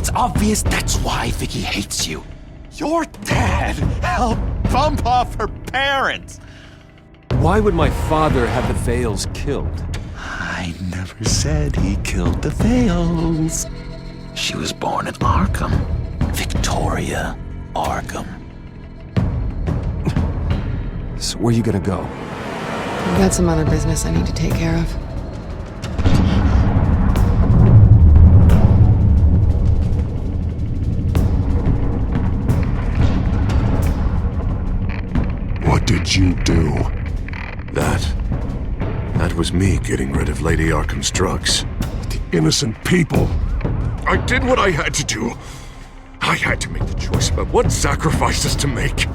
It's obvious that's why Vicky hates you. Your dad helped bump off her parents. Why would my father have the Vales killed? I never said he killed the Vales. She was born in Arkham. Victoria Arkham. So where you gonna go? I've got some other business I need to take care of. What did you do? That was me getting rid of Lady Arkham's drugs. The innocent people. I did what I had to do. I had to make the choice about what sacrifices to make.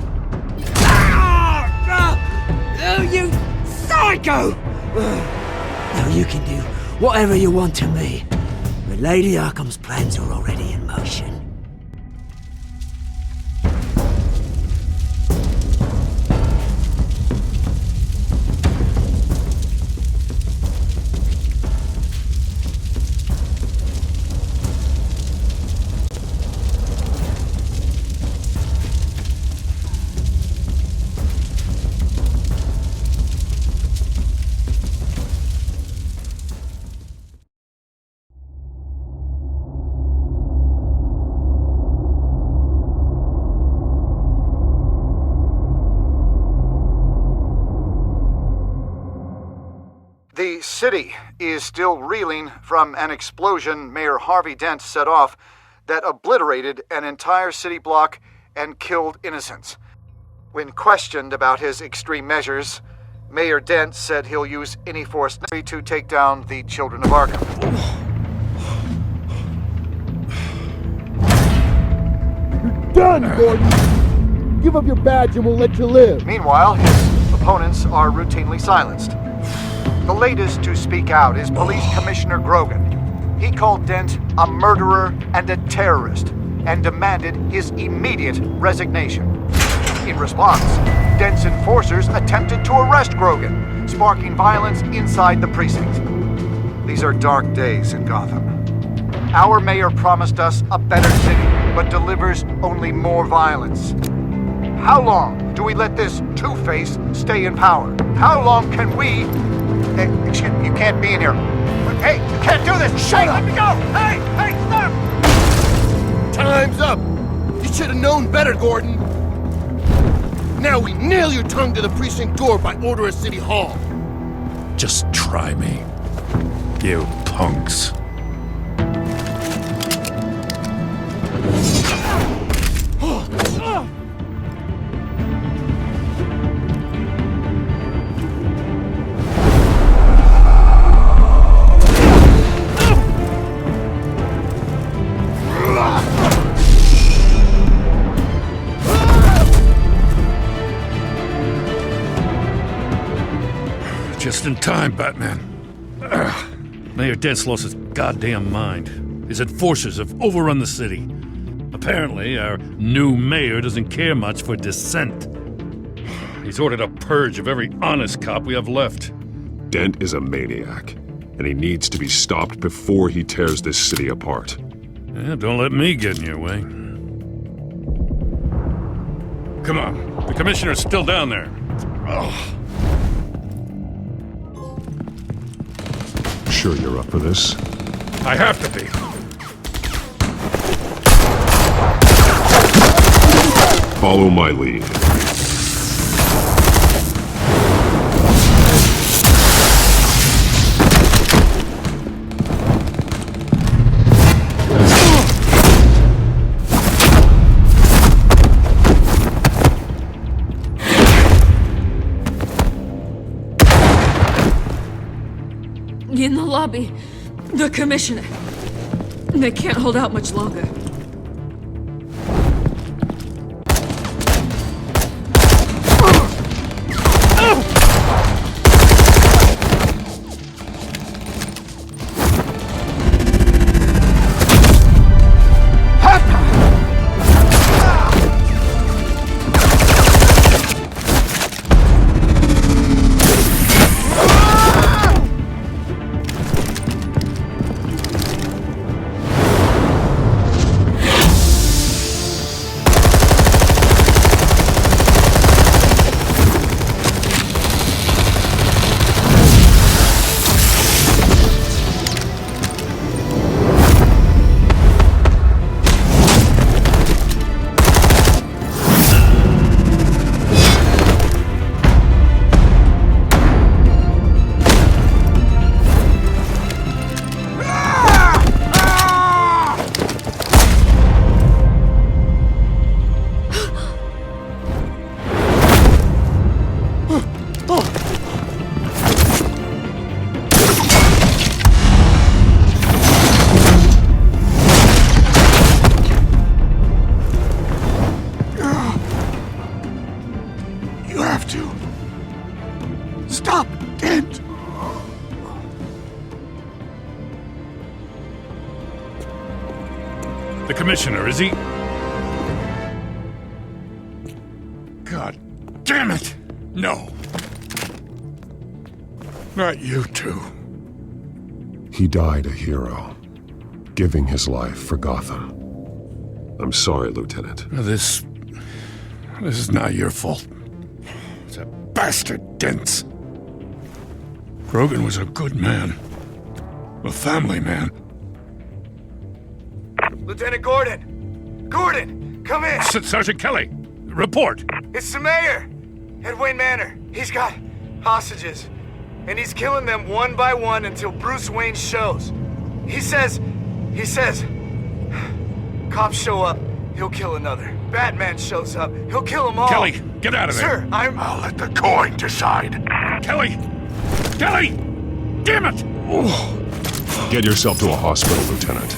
Oh, you psycho! Now you can do whatever you want to me, but Lady Arkham's plans are already in motion. The city is still reeling from an explosion Mayor Harvey Dent set off that obliterated an entire city block and killed innocents. When questioned about his extreme measures, Mayor Dent said he'll use any force necessary to take down the Children of Arkham. You're done, Gordon! Give up your badge and we'll let you live. Meanwhile, his opponents are routinely silenced. The latest to speak out is Police Commissioner Grogan. He called Dent a murderer and a terrorist and demanded his immediate resignation. In response, Dent's enforcers attempted to arrest Grogan, sparking violence inside the precinct. These are dark days in Gotham. Our mayor promised us a better city, but delivers only more violence. How long do we let this two-face stay in power? How long can we... excuse me, you can't be in here. Hey, you can't do this! Shut up! Let me go! Hey, stop! Time's up! You should have known better, Gordon. Now we nail your tongue to the precinct door by order of City Hall. Just try me, you punks. Just in time, Batman. Mayor Dent's lost his goddamn mind. His enforcers have overrun the city. Apparently, our new mayor doesn't care much for dissent. He's ordered a purge of every honest cop we have left. Dent is a maniac, and he needs to be stopped before he tears this city apart. Yeah, don't let me get in your way. Come on, the commissioner's still down there. Ugh. Sure you're up for this? I have to be. Follow my lead. In the lobby, the commissioner. They can't hold out much longer. Stop, Dent! The Commissioner, is he? God damn it! No. Not you two. He died a hero, giving his life for Gotham. I'm sorry, Lieutenant. This is not your fault. It's a bastard Dent's. Grogan was a good man. A family man. Lieutenant Gordon! Gordon, come in! Sergeant Kelly, report! It's the mayor! At Wayne Manor. He's got hostages. And he's killing them one by one until Bruce Wayne shows. He says... Cops show up, he'll kill another. Batman shows up, he'll kill them all. Kelly, get out of there! Sir, I'll let the coin decide. Kelly! Kelly! Damn it! Get yourself to a hospital, Lieutenant.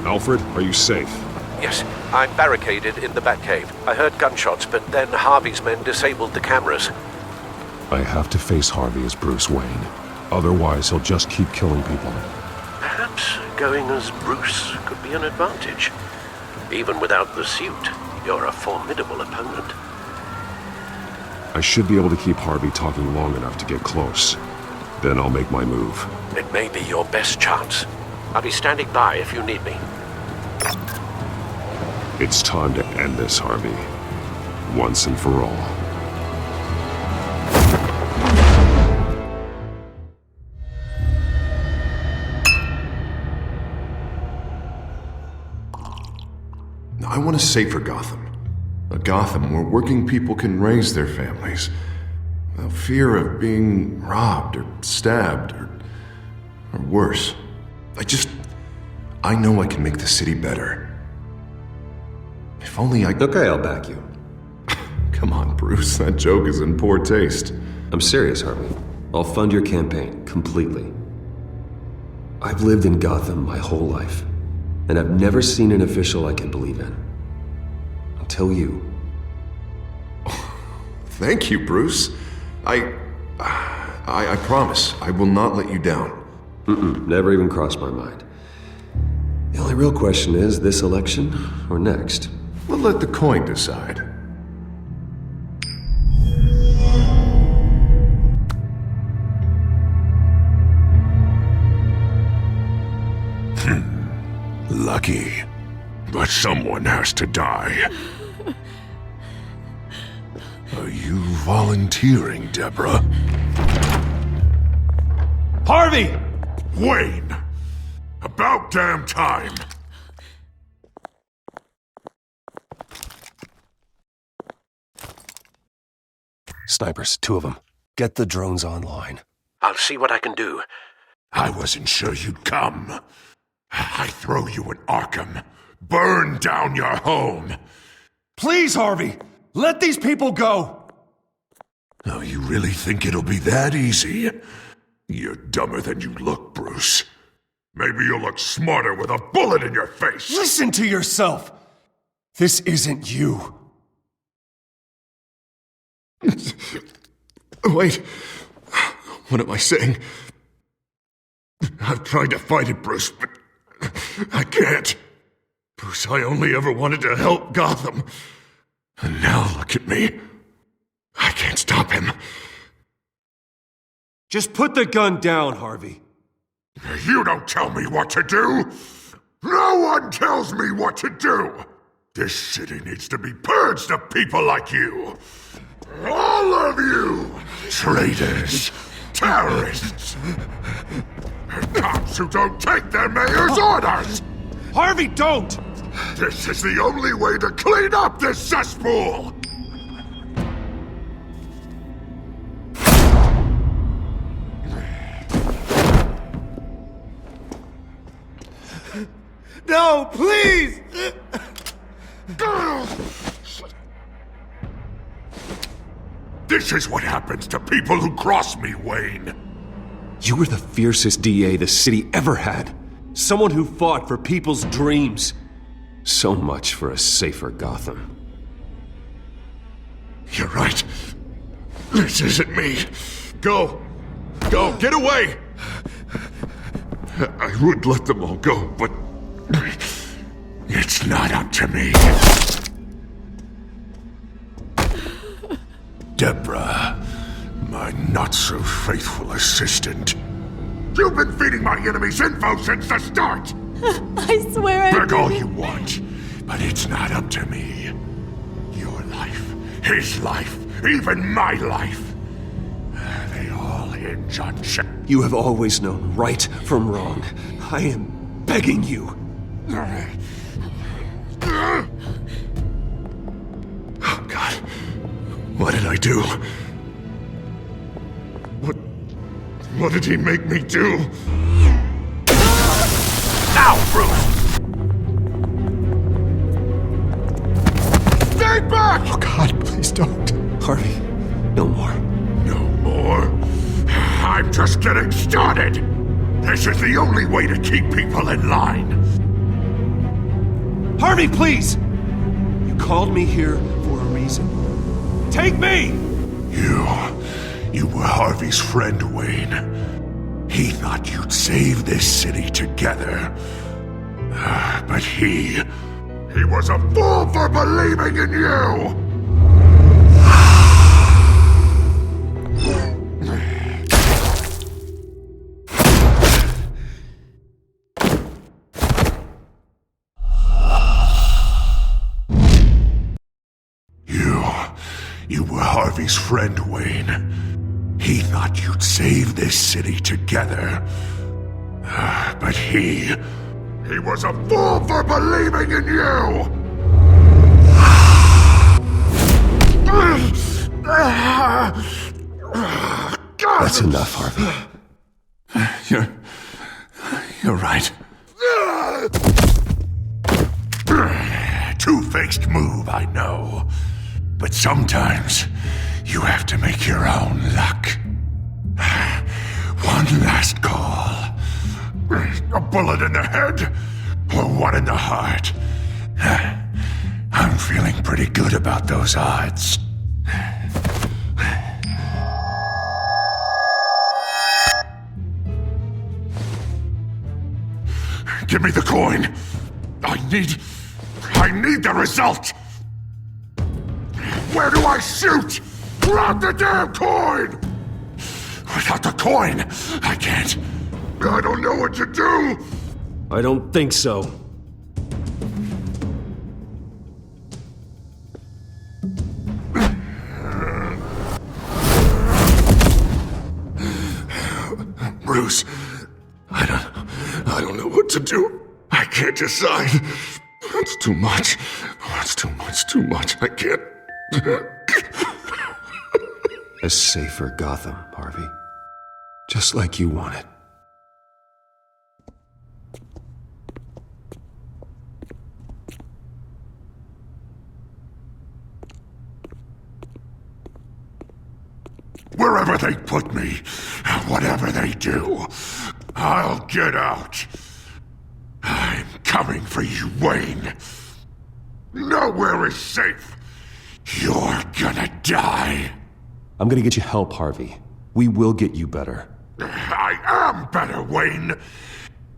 Alfred, are you safe? Yes, I'm barricaded in the Batcave. I heard gunshots, but then Harvey's men disabled the cameras. I have to face Harvey as Bruce Wayne. Otherwise, he'll just keep killing people. Perhaps going as Bruce could be an advantage. Even without the suit, you're a formidable opponent. I should be able to keep Harvey talking long enough to get close. Then I'll make my move. It may be your best chance. I'll be standing by if you need me. It's time to end this, Harvey. Once and for all. I want a safer Gotham. A Gotham where working people can raise their families without fear of being robbed or stabbed or worse. I know I can make the city better. If only I... Okay, I'll back you. Come on, Bruce, that joke is in poor taste. I'm serious, Harvey. I'll fund your campaign, completely. I've lived in Gotham my whole life, and I've never seen an official I can believe in. Until you. Thank you, Bruce. I promise, I will not let you down. Never even crossed my mind. The only real question is, this election or next? We'll let the coin decide. Lucky. But someone has to die. Are you volunteering, Deborah? Harvey! Wayne! About damn time! Snipers, 2 of them. Get the drones online. I'll see what I can do. I wasn't sure you'd come. I throw you in Arkham. Burn down your home. Please, Harvey! Let these people go! Oh, you really think it'll be that easy? You're dumber than you look, Bruce. Maybe you'll look smarter with a bullet in your face. Listen to yourself! This isn't you. Wait. What am I saying? I've tried to fight it, Bruce, but I can't. Bruce, I only ever wanted to help Gotham. And now look at me. I can't stop him. Just put the gun down, Harvey. You don't tell me what to do! No one tells me what to do! This city needs to be purged of people like you! All of you! Traitors! Terrorists! And cops who don't take their mayor's orders! Harvey, don't! This is the only way to clean up this cesspool! No, please! This is what happens to people who cross me, Wayne. You were the fiercest DA the city ever had. Someone who fought for people's dreams. So much for a safer Gotham. You're right. This isn't me. Go. Go, get away! I would let them all go, but it's not up to me. Deborah, my not-so-faithful assistant. You've been feeding my enemies info since the start! I swear I Beg all didn't. you want, but it's not up to me. Your life, his life, even my life. They all hinge on You have always known right from wrong. I am begging you. Oh, God. What did I do? What did he make me do? Now, Bruce! Stay back! Oh, God, please don't. Harvey, no more. No more? I'm just getting started! This is the only way to keep people in line. Harvey, please! You called me here for a reason. Take me! You were Harvey's friend, Wayne. He thought you'd save this city together. But he was a fool for believing in you! You were Harvey's friend, Wayne. He thought you'd save this city together. But he was a fool for believing in you! That's enough, Harvey. You're right. Two-faced move, I know. But sometimes you have to make your own luck. One last call. A bullet in the head or one in the heart. I'm feeling pretty good about those odds. Give me the coin. I need the result. Where do I shoot? Grab the damn coin! Without the coin, I can't. I don't know what to do. I don't think so. Bruce, I don't know what to do. I can't decide. It's too much. It's too much. I can't. A safer Gotham, Harvey. Just like you wanted. Wherever they put me, whatever they do, I'll get out. I'm coming for you, Wayne. Nowhere is safe. You're gonna die. I'm gonna get you help, Harvey. We will get you better. I am better, Wayne.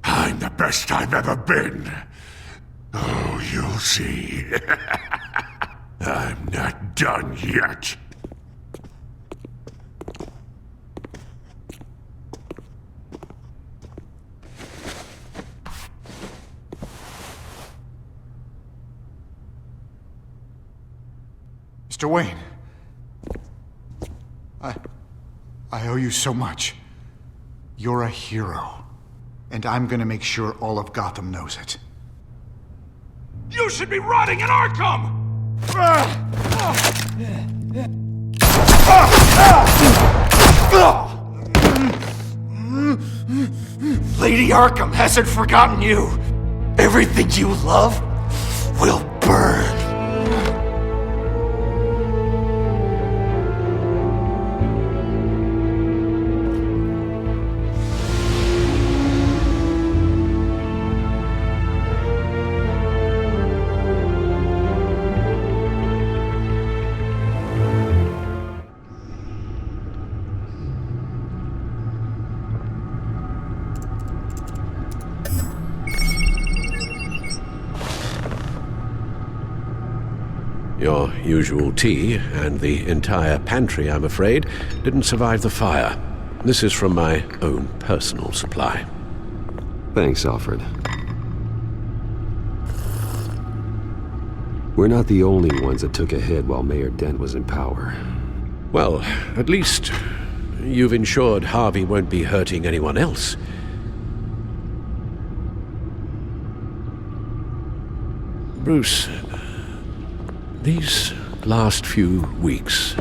I'm the best I've ever been. Oh, you'll see. I'm not done yet. Mr. Wayne, I owe you so much. You're a hero, and I'm gonna make sure all of Gotham knows it. You should be rotting in Arkham! Lady Arkham hasn't forgotten you. Everything you love will burn. Your usual tea and the entire pantry, I'm afraid, didn't survive the fire. This is from my own personal supply. Thanks, Alfred. We're not the only ones that took a hit while Mayor Dent was in power. Well, at least you've ensured Harvey won't be hurting anyone else. Bruce, these last few weeks,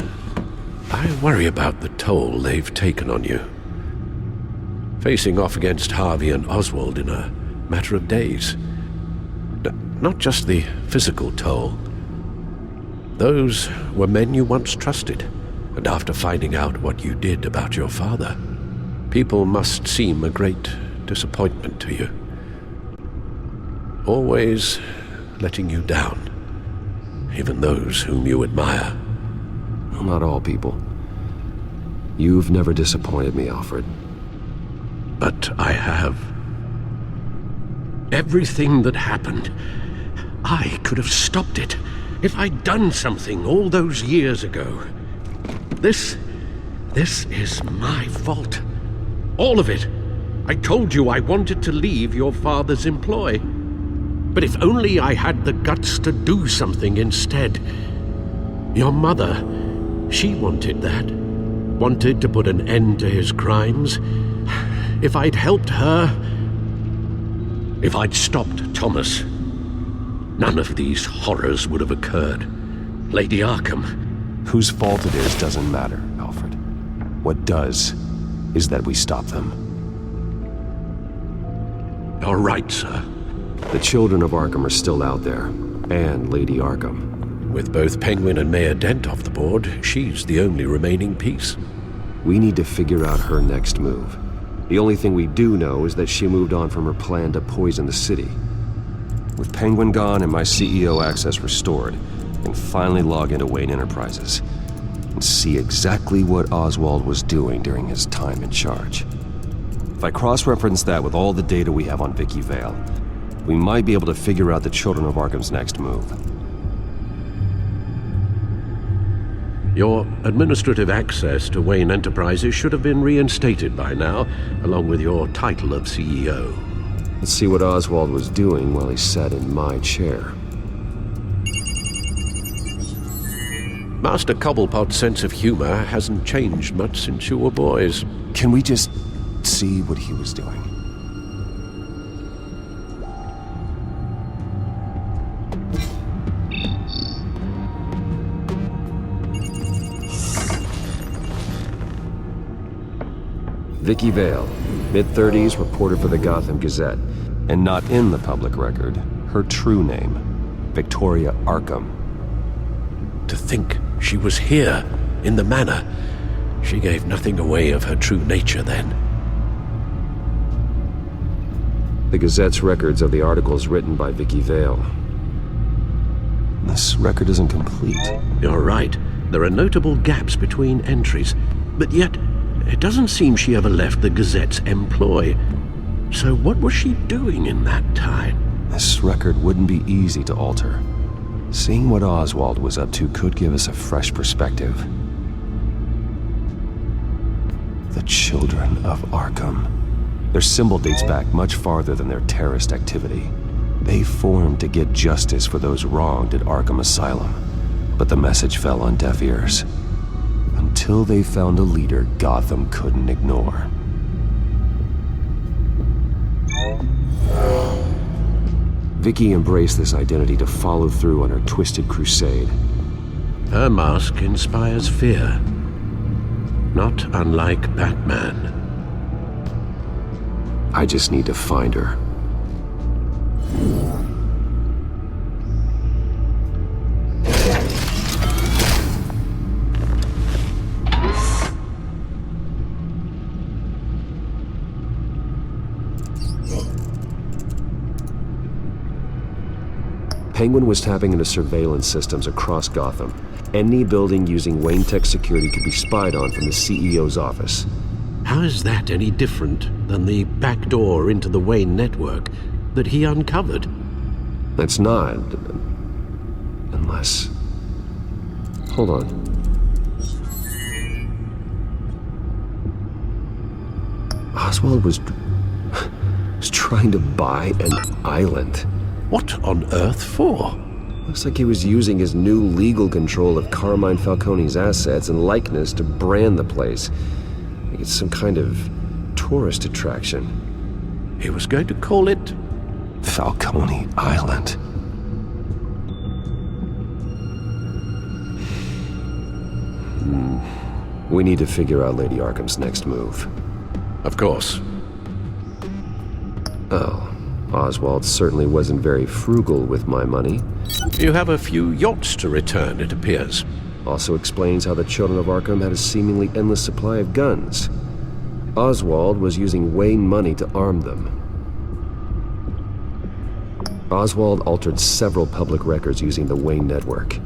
I worry about the toll they've taken on you. Facing off against Harvey and Oswald in a matter of days. Not just the physical toll. Those were men you once trusted, and after finding out what you did about your father, people must seem a great disappointment to you. Always letting you down, even those whom you admire. Well, not all people. You've never disappointed me, Alfred. But I have. Everything that happened, I could have stopped it if I'd done something all those years ago. This is my fault. All of it. I told you I wanted to leave your father's employ. But if only I had the guts to do something instead. Your mother, she wanted that. Wanted to put an end to his crimes. If I'd helped her, if I'd stopped Thomas, none of these horrors would have occurred. Lady Arkham. Whose fault it is doesn't matter, Alfred. What does is that we stop them. You're right, sir. The Children of Arkham are still out there, and Lady Arkham. With both Penguin and Mayor Dent off the board, she's the only remaining piece. We need to figure out her next move. The only thing we do know is that she moved on from her plan to poison the city. With Penguin gone and my CEO access restored, I can finally log into Wayne Enterprises and see exactly what Oswald was doing during his time in charge. If I cross-reference that with all the data we have on Vicky Vale, we might be able to figure out the Children of Arkham's next move. Your administrative access to Wayne Enterprises should have been reinstated by now, along with your title of CEO. Let's see what Oswald was doing while he sat in my chair. Master Cobblepot's sense of humor hasn't changed much since you were boys. Can we just see what he was doing? Vicky Vale, mid-30s, reporter for the Gotham Gazette, and not in the public record, her true name, Victoria Arkham. To think she was here, in the manor. She gave nothing away of her true nature then. The Gazette's records of the articles written by Vicky Vale. This record isn't complete. You're right. There are notable gaps between entries, but yet it doesn't seem she ever left the Gazette's employ. So what was she doing in that time? This record wouldn't be easy to alter. Seeing what Oswald was up to could give us a fresh perspective. The Children of Arkham. Their symbol dates back much farther than their terrorist activity. They formed to get justice for those wronged at Arkham Asylum. But the message fell on deaf ears. Until they found a leader Gotham couldn't ignore. Vicky embraced this identity to follow through on her twisted crusade. Her mask inspires fear. Not unlike Batman. I just need to find her. Penguin was tapping into surveillance systems across Gotham. Any building using Wayne Tech security could be spied on from the CEO's office. How is that any different than the back door into the Wayne network that he uncovered? That's not. Unless... Hold on. Oswald was trying to buy an island. What on earth for? Looks like he was using his new legal control of Carmine Falcone's assets and likeness to brand the place. Like it's some kind of tourist attraction. He was going to call it Falcone Island. We need to figure out Lady Arkham's next move. Of course. Oh, Oswald certainly wasn't very frugal with my money. You have a few yachts to return, it appears. Also explains how the Children of Arkham had a seemingly endless supply of guns. Oswald was using Wayne money to arm them. Oswald altered several public records using the Wayne network.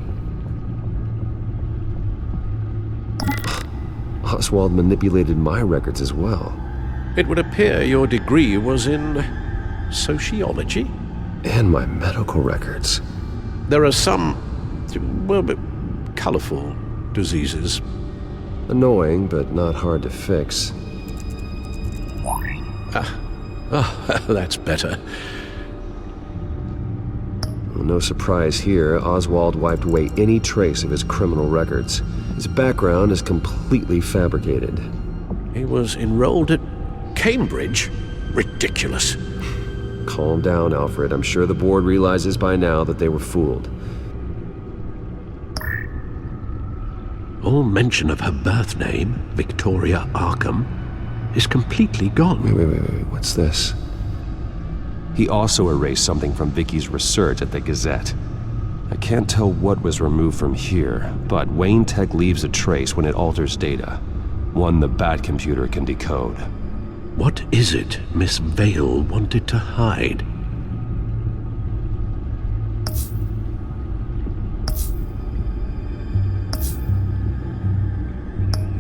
Oswald manipulated my records as well. It would appear your degree was in sociology? And my medical records. There are some, well, colorful diseases. Annoying, but not hard to fix. That's better. Well, no surprise here, Oswald wiped away any trace of his criminal records. His background is completely fabricated. He was enrolled at Cambridge? Ridiculous. Calm down, Alfred. I'm sure the board realizes by now that they were fooled. All mention of her birth name, Victoria Arkham, is completely gone. Wait. What's this? He also erased something from Vicky's research at the Gazette. I can't tell what was removed from here, but Wayne Tech leaves a trace when it alters data. One the Bat computer can decode. What is it Miss Vale wanted to hide?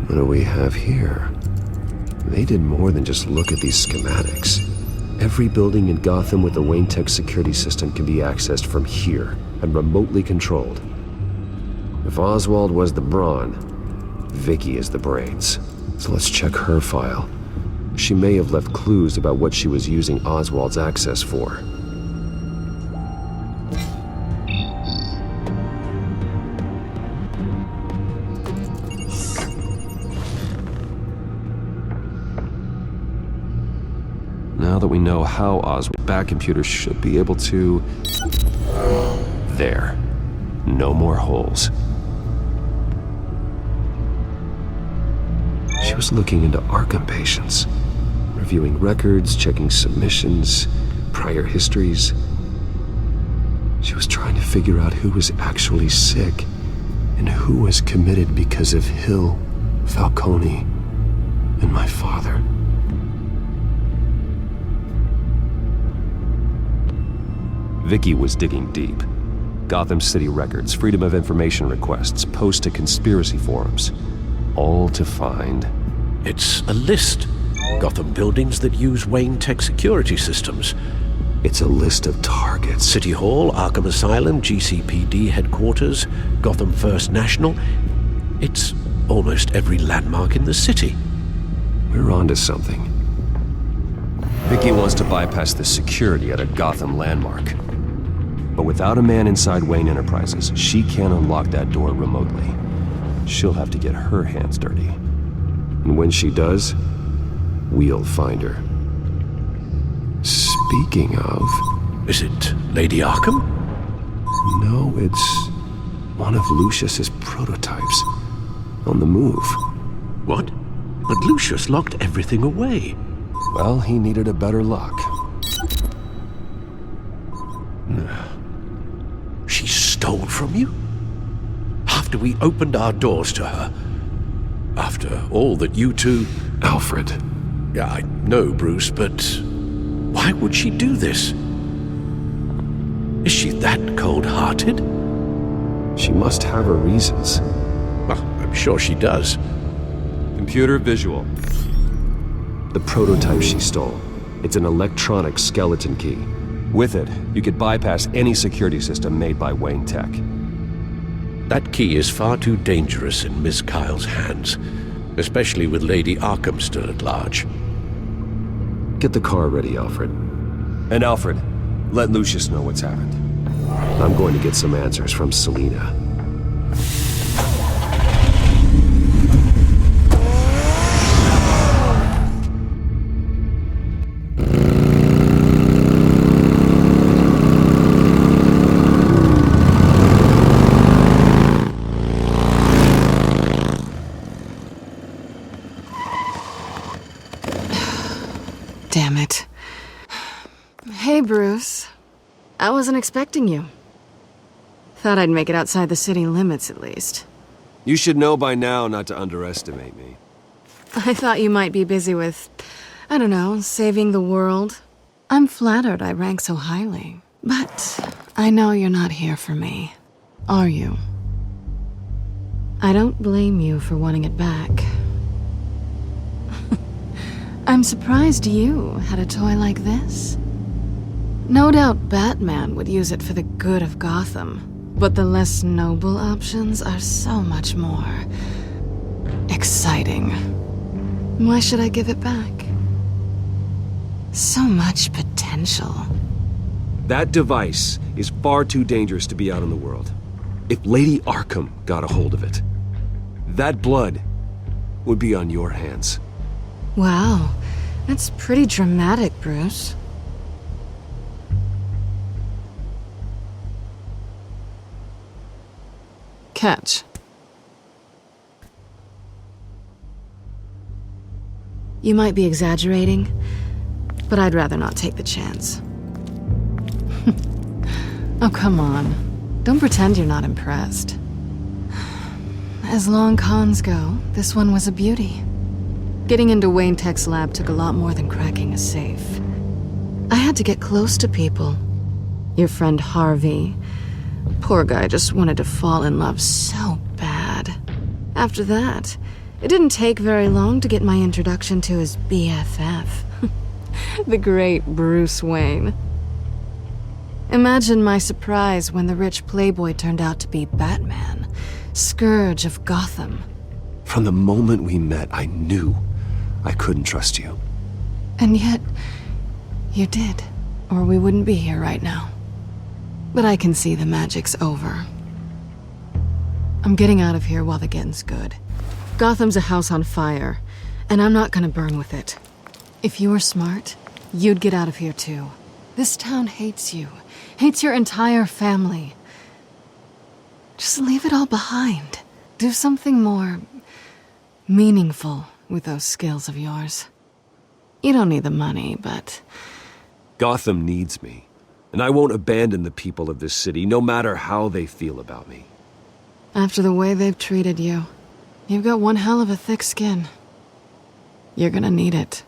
What do we have here? They did more than just look at these schematics. Every building in Gotham with the Wayne Tech security system can be accessed from here and remotely controlled. If Oswald was the brawn, Vicky is the brains. So let's check her file. She may have left clues about what she was using Oswald's access for. Now that we know how Oswald's Bat computer should be able to... There. No more holes. She was looking into Arkham patients, reviewing records, checking submissions, prior histories. She was trying to figure out who was actually sick and who was committed because of Hill, Falcone, and my father. Vicky was digging deep. Gotham City records, Freedom of Information requests, posts to conspiracy forums. All to find... It's a list. Gotham buildings that use Wayne Tech security systems. It's a list of targets. City Hall, Arkham Asylum, GCPD headquarters, Gotham First National. It's almost every landmark in the city. We're onto something. Vicky wants to bypass the security at a Gotham landmark. But without a man inside Wayne Enterprises, she can't unlock that door remotely. She'll have to get her hands dirty. And when she does, we'll find her. Speaking of... Is it Lady Arkham? No, it's one of Lucius's prototypes. On the move. What? But Lucius locked everything away. Well, he needed a better lock. She stole from you? After we opened our doors to her? After all that you two... Alfred. Yeah, I know, Bruce, but why would she do this? Is she that cold-hearted? She must have her reasons. Well, I'm sure she does. Computer visual. The prototype she stole. It's an electronic skeleton key. With it, you could bypass any security system made by Wayne Tech. That key is far too dangerous in Miss Kyle's hands, especially with Lady Arkham still at large. Get the car ready, Alfred. And Alfred, let Lucius know what's happened. I'm going to get some answers from Selina. Damn it. Hey, Bruce. I wasn't expecting you. Thought I'd make it outside the city limits, at least. You should know by now not to underestimate me. I thought you might be busy with, I don't know, saving the world. I'm flattered I rank so highly. But I know you're not here for me, are you? I don't blame you for wanting it back. I'm surprised you had a toy like this. No doubt Batman would use it for the good of Gotham, but the less noble options are so much more exciting. Why should I give it back? So much potential. That device is far too dangerous to be out in the world. If Lady Arkham got a hold of it, that blood would be on your hands. Wow, that's pretty dramatic, Bruce. Catch. You might be exaggerating, but I'd rather not take the chance. Oh, come on. Don't pretend you're not impressed. As long cons go, this one was a beauty. Getting into Wayne Tech's lab took a lot more than cracking a safe. I had to get close to people. Your friend Harvey. Poor guy just wanted to fall in love so bad. After that, it didn't take very long to get my introduction to his BFF. The great Bruce Wayne. Imagine my surprise when the rich playboy turned out to be Batman, Scourge of Gotham. From the moment we met, I knew I couldn't trust you. And yet, you did, or we wouldn't be here right now. But I can see the magic's over. I'm getting out of here while the getting's good. Gotham's a house on fire, and I'm not gonna burn with it. If you were smart, you'd get out of here too. This town hates you, hates your entire family. Just leave it all behind. Do something more meaningful with those skills of yours. You don't need the money, but... Gotham needs me, and I won't abandon the people of this city, no matter how they feel about me. After the way they've treated you, you've got one hell of a thick skin. You're gonna need it.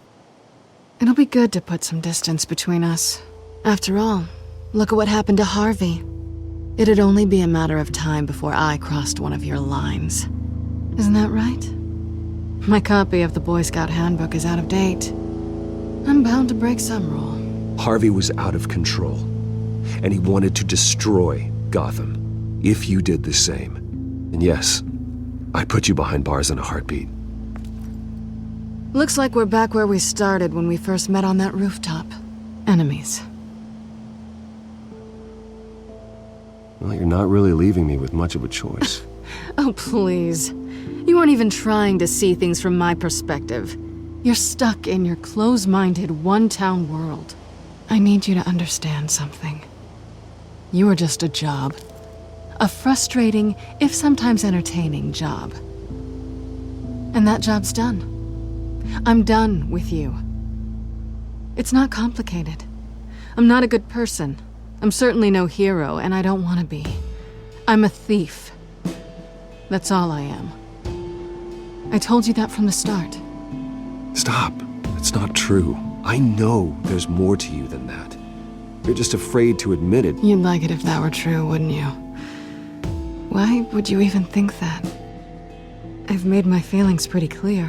It'll be good to put some distance between us. After all, look at what happened to Harvey. It'd only be a matter of time before I crossed one of your lines. Isn't that right? My copy of the Boy Scout Handbook is out of date. I'm bound to break some rule. Harvey was out of control, and he wanted to destroy Gotham. If you did the same, and yes, I'd put you behind bars in a heartbeat. Looks like we're back where we started when we first met on that rooftop. Enemies. Well, you're not really leaving me with much of a choice. Oh, please. You aren't even trying to see things from my perspective. You're stuck in your close-minded, one-town world. I need you to understand something. You are just a job. A frustrating, if sometimes entertaining, job. And that job's done. I'm done with you. It's not complicated. I'm not a good person. I'm certainly no hero, and I don't want to be. I'm a thief. That's all I am. I told you that from the start. Stop. It's not true. I know there's more to you than that. You're just afraid to admit it. You'd like it if that were true, wouldn't you? Why would you even think that? I've made my feelings pretty clear.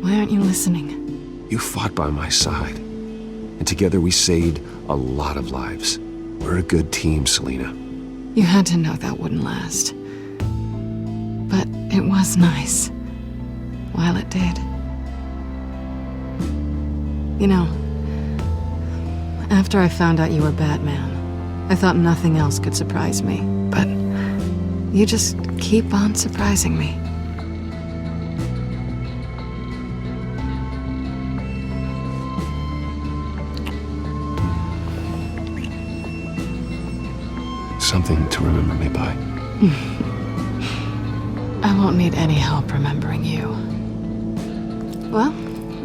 Why aren't you listening? You fought by my side, and together we saved a lot of lives. We're a good team, Selina. You had to know that wouldn't last. But it was nice. While it did. You know, after I found out you were Batman, I thought nothing else could surprise me. But you just keep on surprising me. Something to remember me by. I won't need any help remembering you. Well,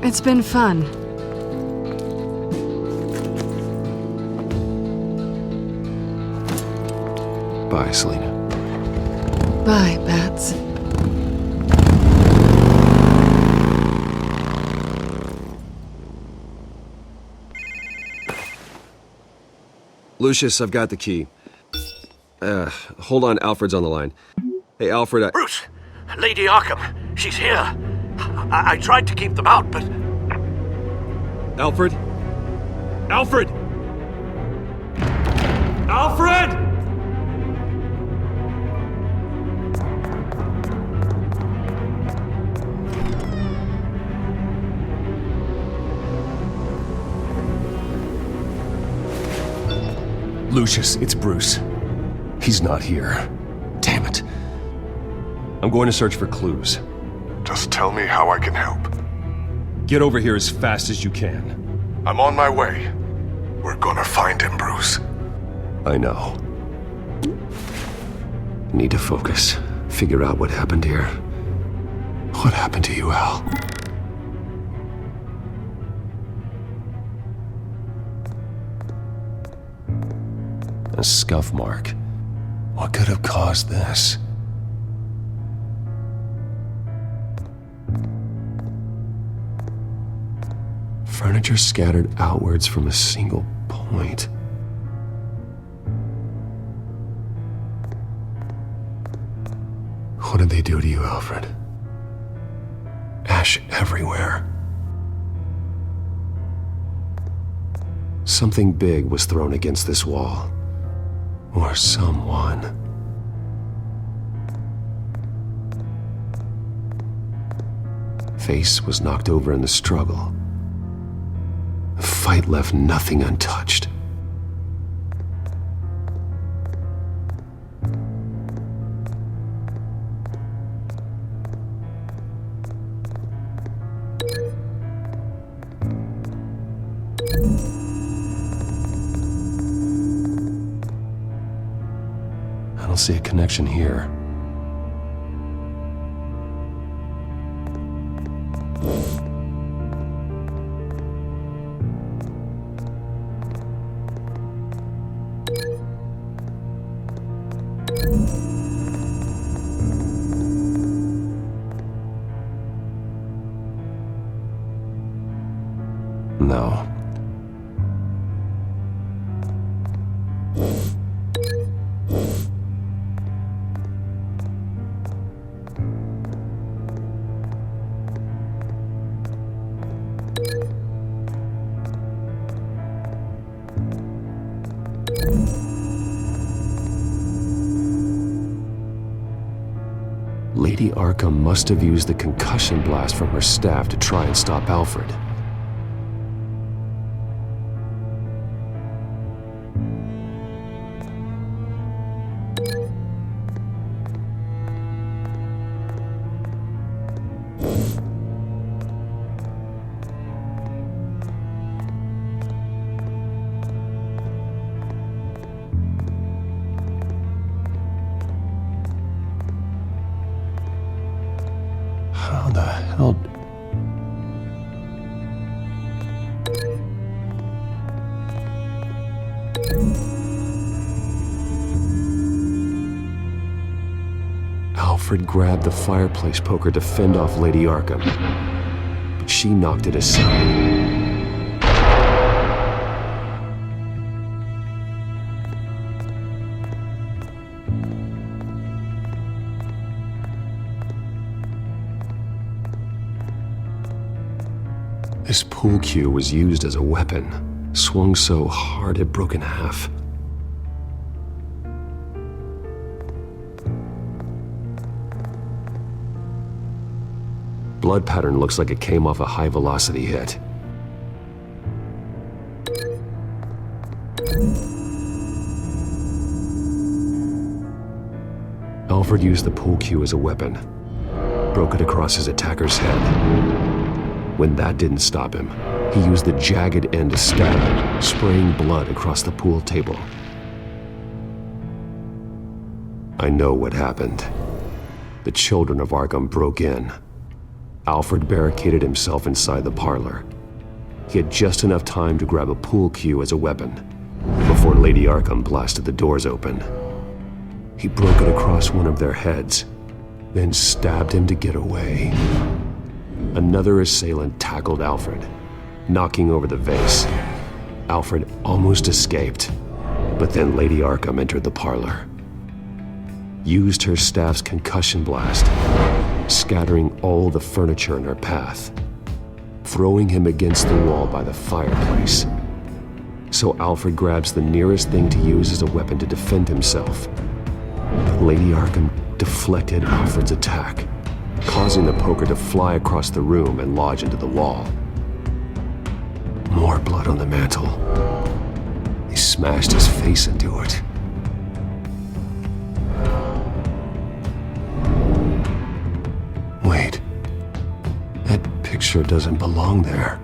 it's been fun. Bye, Selina. Bye, Bats. Lucius, I've got the key. Hold on, Alfred's on the line. Hey, Alfred, Bruce! Lady Arkham, she's here. I tried to keep them out, but... Alfred? Alfred! Alfred! Lucius, it's Bruce. He's not here. Damn it. I'm going to search for clues. Just tell me how I can help. Get over here as fast as you can. I'm on my way. We're gonna find him, Bruce. I know. Need to focus. Figure out what happened here. What happened to you, Al? A scuff mark. What could have caused this? Furniture scattered outwards from a single point. What did they do to you, Alfred? Ash everywhere. Something big was thrown against this wall. Or someone. Face was knocked over in the struggle. The fight left nothing untouched. I don't see a connection here. No. Lady Arkham must have used the concussion blast from her staff to try and stop Alfred. How the hell... Alfred grabbed the fireplace poker to fend off Lady Arkham, but she knocked it aside. This pool cue was used as a weapon, swung so hard it broke in half. blood pattern looks like it came off a high-velocity hit. Alfred used the pool cue as a weapon, broke it across his attacker's head. When that didn't stop him, he used the jagged end to stab him, spraying blood across the pool table. I know what happened. The Children of Arkham broke in. Alfred barricaded himself inside the parlor. He had just enough time to grab a pool cue as a weapon before Lady Arkham blasted the doors open. He broke it across one of their heads, then stabbed him to get away. Another assailant tackled Alfred, knocking over the vase. Alfred almost escaped, but then Lady Arkham entered the parlor. Used her staff's concussion blast, scattering all the furniture in her path, throwing him against the wall by the fireplace. So Alfred grabs the nearest thing to use as a weapon to defend himself. Lady Arkham deflected Alfred's attack, causing the poker to fly across the room and lodge into the wall. More blood on the mantel. He smashed his face into it. Wait, that picture doesn't belong there.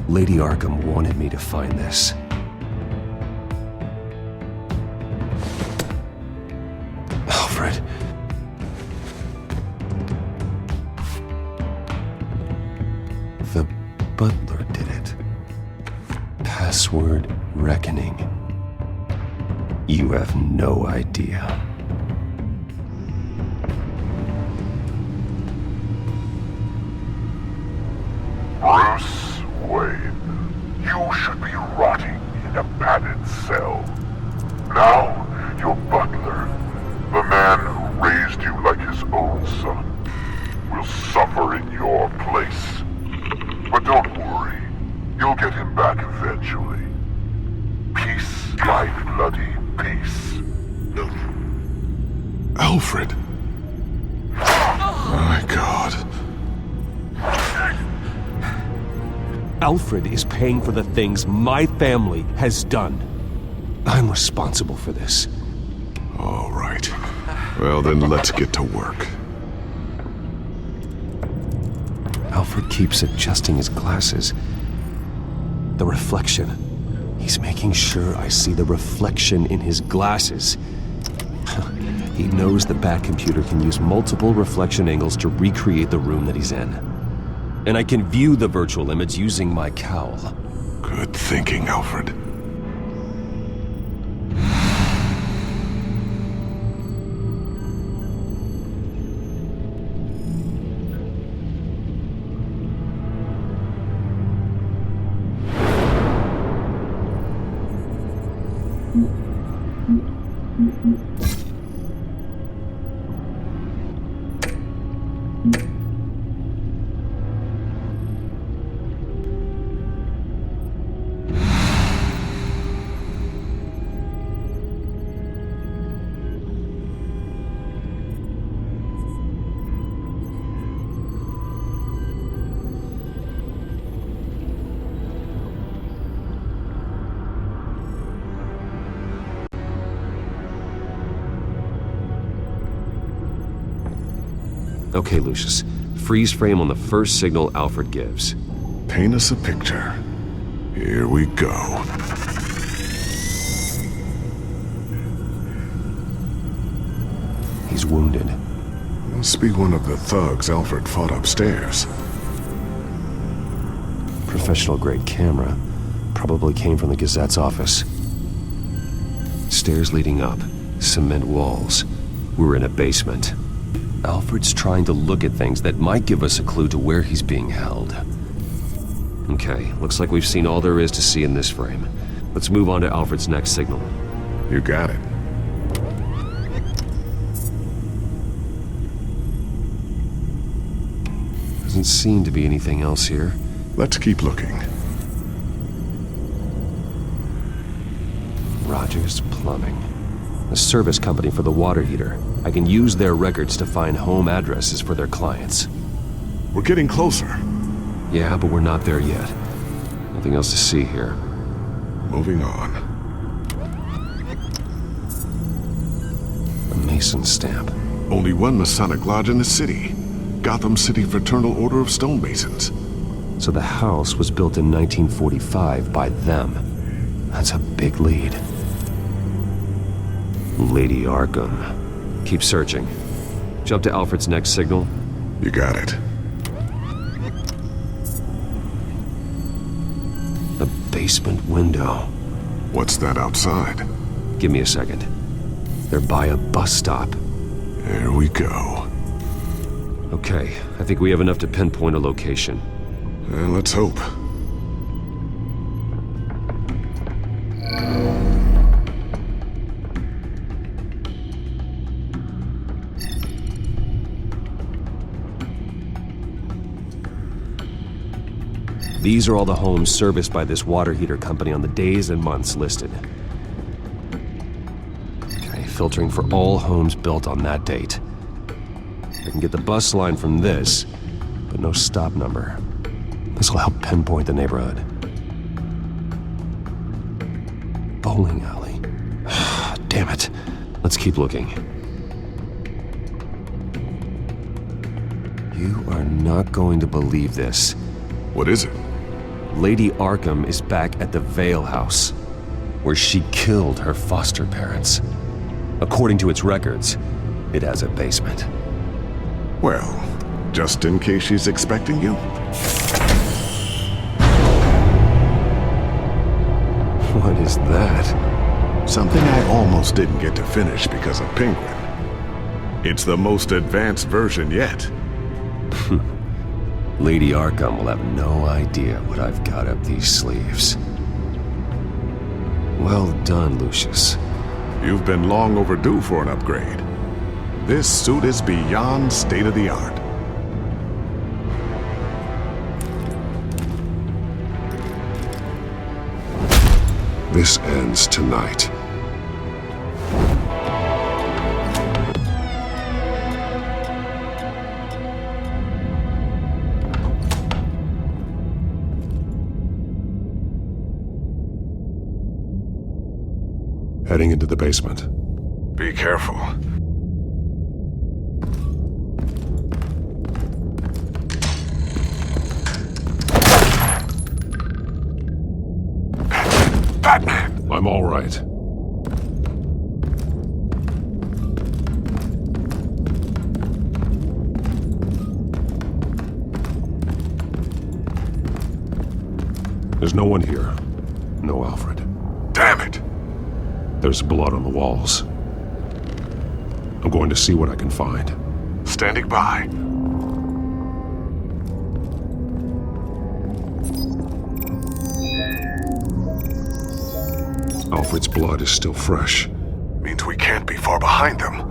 Lady Arkham wanted me to find this. Alfred. The butler did it. Password reckoning. You have no idea. Bruce Wayne, you should be rotting in a padded cell. Now, your butler, the man who raised you like his own son, will suffer in your place. But don't worry, you'll get him back eventually. Peace, my bloody peace. Alfred. My God. Alfred is paying for the things my family has done. I'm responsible for this. All right. Well, then let's get to work. Alfred keeps adjusting his glasses. The reflection. He's making sure I see the reflection in his glasses. He knows the Bat-computer can use multiple reflection angles to recreate the room that he's in. And I can view the virtual image using my cowl. Good thinking, Alfred. Okay, Lucius. Freeze frame on the first signal Alfred gives. Paint us a picture. Here we go. He's wounded. Must be one of the thugs Alfred fought upstairs. Professional-grade camera. Probably came from the Gazette's office. Stairs leading up. Cement walls. We're in a basement. Alfred's trying to look at things that might give us a clue to where he's being held. Okay, looks like we've seen all there is to see in this frame. Let's move on to Alfred's next signal. You got it. Doesn't seem to be anything else here. Let's keep looking. Rogers Plumbing. A service company for the water heater. I can use their records to find home addresses for their clients. We're getting closer. Yeah, but we're not there yet. Nothing else to see here. Moving on. A Mason stamp. Only one Masonic lodge in the city. Gotham City Fraternal Order of Stonemasons. So the house was built in 1945 by them. That's a big lead. Lady Arkham. Keep searching. Jump to Alfred's next signal. You got it. A basement window. What's that outside? Give me a second. They're by a bus stop. Here we go. Okay, I think we have enough to pinpoint a location. Let's hope. These are all the homes serviced by this water heater company on the days and months listed. Okay, filtering for all homes built on that date. I can get the bus line from this, but no stop number. This will help pinpoint the neighborhood. Bowling alley. Damn it. Let's keep looking. You are not going to believe this. What is it? Lady Arkham is back at the Vale House, where she killed her foster parents. According to its records, it has a basement. Well, just in case she's expecting you. What is that? Something I almost didn't get to finish because of Penguin. It's the most advanced version yet. Lady Arkham will have no idea what I've got up these sleeves. Well done, Lucius. You've been long overdue for an upgrade. This suit is beyond state-of-the-art. This ends tonight. Heading into the basement. Be careful. Batman! I'm all right. There's no one here. No Alfred. Damn it! There's blood on the walls. I'm going to see what I can find. Standing by. Alfred's blood is still fresh. Means we can't be far behind them.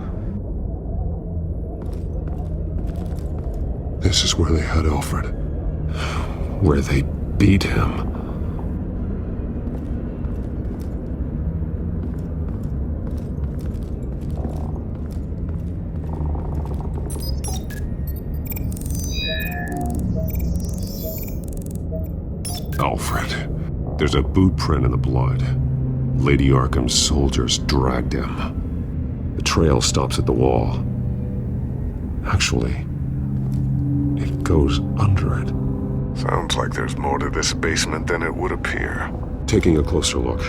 This is where they had Alfred. Where they beat him. Alfred. There's a boot print in the blood. Lady Arkham's soldiers dragged him. The trail stops at the wall. Actually, it goes under it. Sounds like there's more to this basement than it would appear. Taking a closer look.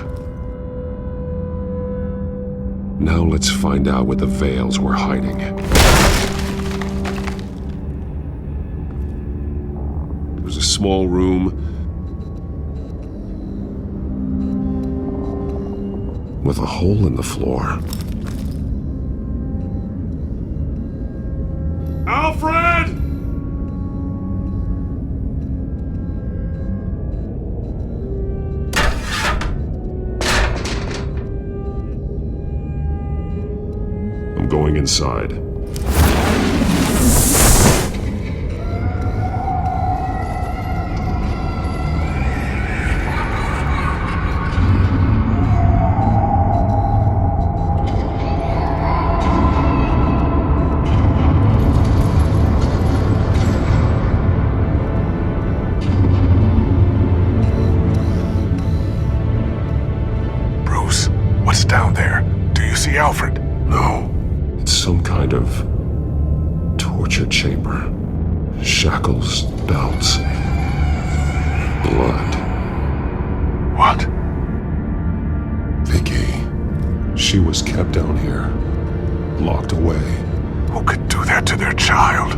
Now let's find out what the Vales were hiding. It was a small room with a hole in the floor. Alfred! I'm going inside. What's down there? Do you see Alfred? No. It's some kind of torture chamber. Shackles, belts, blood. What? Vicky. She was kept down here, locked away. Who could do that to their child?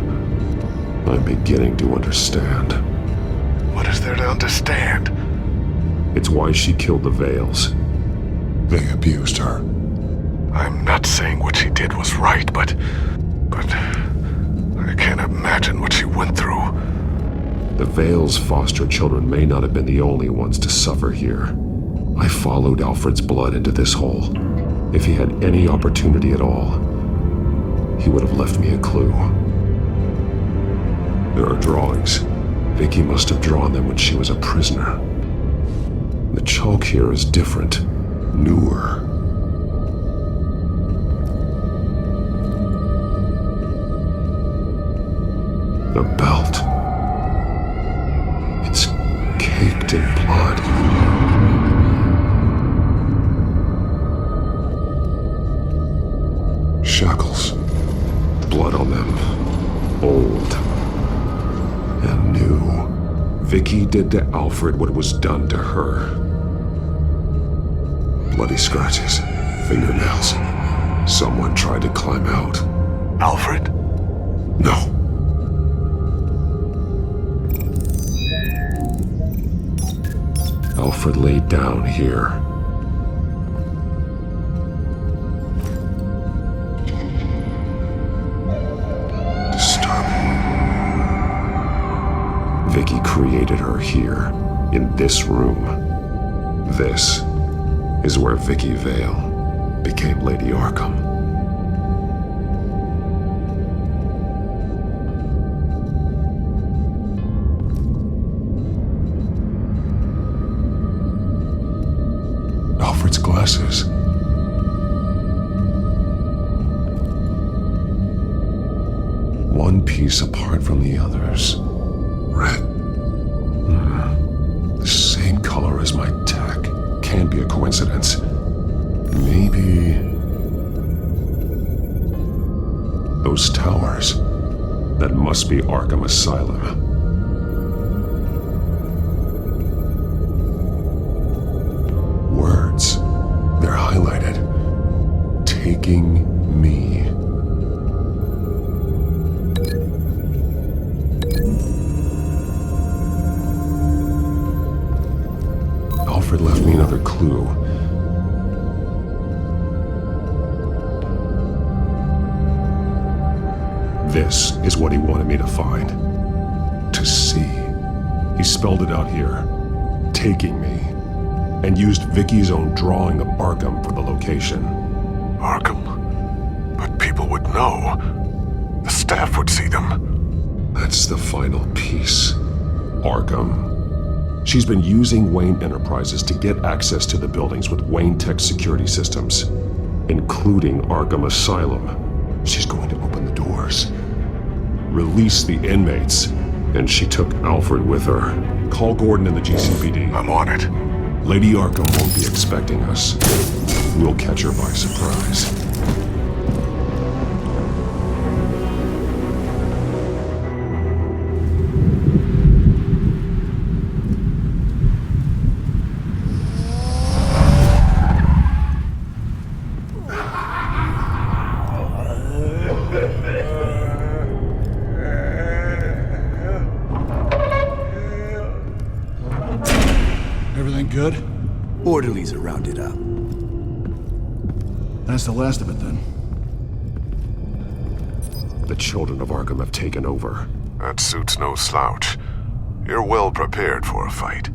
I'm beginning to understand. What is there to understand? It's why she killed the Veils. They abused her. I'm not saying what she did was right, but I can't imagine what she went through. The Veils' foster children may not have been the only ones to suffer here. I followed Alfred's blood into this hole. If he had any opportunity at all, he would have left me a clue. There are drawings. Vicky must have drawn them when she was a prisoner. The chalk here is different, newer. The belt. It's caked in blood. Shackles. Blood on them. Old. And new. Vicky did to Alfred what was done to her. Bloody scratches. Fingernails. Someone tried to climb out. Alfred? No. Alfred laid down here. Disturbing. Vicky created her here, in this room. This is where Vicky Vale became Lady Arkham. Alfred's glasses. One piece apart from the others. Red. The same color as my tech. Can't be a coincidence. Maybe... those towers. That must be Arkham Asylum. Words. They're highlighted. Taking me. Alfred left me another clue. This is what he wanted me to find. To see. He spelled it out here. Taking me. And used Vicky's own drawing of Arkham for the location. Arkham? But people would know. The staff would see them. That's the final piece. Arkham. She's been using Wayne Enterprises to get access to the buildings with Wayne Tech security systems, including Arkham Asylum. She's going to open the doors, release the inmates, and she took Alfred with her. Call Gordon and the GCPD. I'm on it. Lady Arkham won't be expecting us. We'll catch her by surprise. Everything good? Orderlies are rounded up. That's the last of it, then. The Children of Arkham have taken over. That suit's no slouch. You're well prepared for a fight.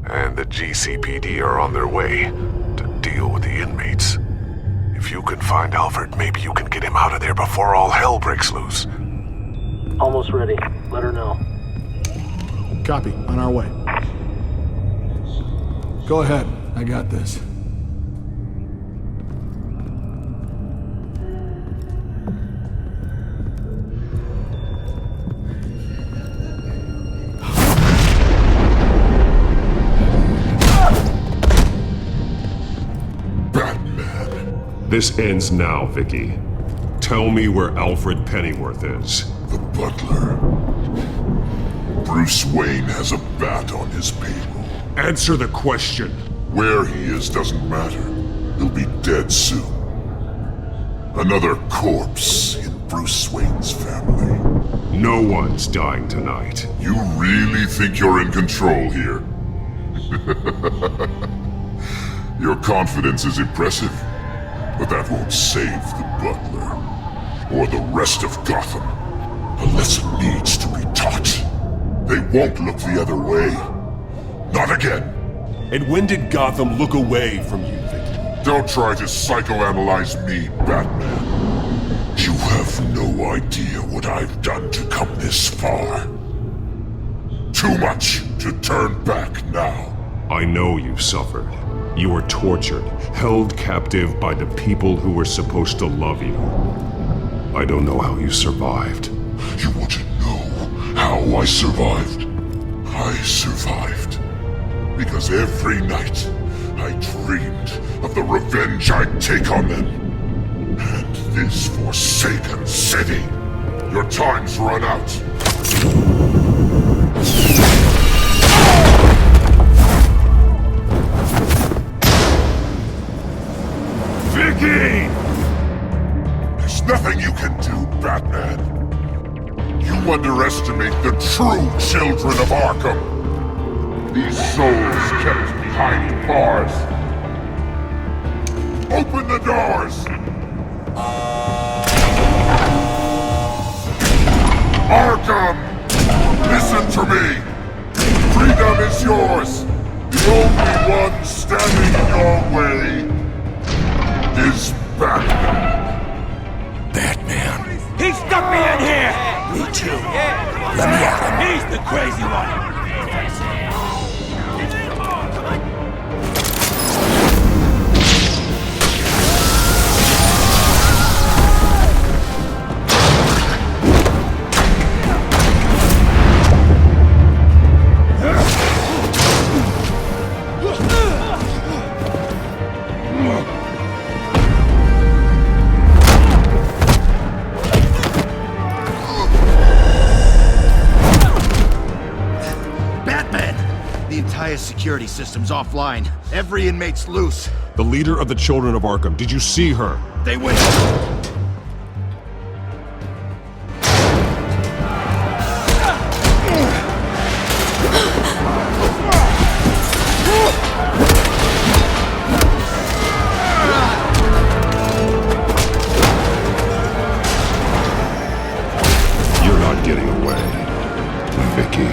And the GCPD are on their way to deal with the inmates. If you can find Alfred, maybe you can get him out of there before all hell breaks loose. Almost ready. Let her know. Copy. On our way. Go ahead. I got this. This ends now, Vicky. Tell me where Alfred Pennyworth is. The butler. Bruce Wayne has a bat on his payroll. Answer the question. Where he is doesn't matter. He'll be dead soon. Another corpse in Bruce Wayne's family. No one's dying tonight. You really think you're in control here? Your confidence is impressive, but that won't save the butler. Or the rest of Gotham. A lesson needs to be taught. They won't look the other way. Not again. And when did Gotham look away from you, Vicky? Don't try to psychoanalyze me, Batman. You have no idea what I've done to come this far. Too much to turn back now. I know you suffered. You were tortured, held captive by the people who were supposed to love you. I don't know how you survived. You want to know how I survived? I survived because every night I dreamed of the revenge I'd take on them. And this forsaken city. Your time's run out. Vicky! There's nothing you can do, Batman. You underestimate the true Children of Arkham. These souls kept behind bars. Open the doors! Arkham! Listen to me! Freedom is yours! The only one standing in your way is Batman. Batman. He stuck me in here! Me too. Let me at him. He's the crazy one! Security system's offline. Every inmate's loose. The leader of the Children of Arkham. Did you see her? They went. You're not getting away, Vicky.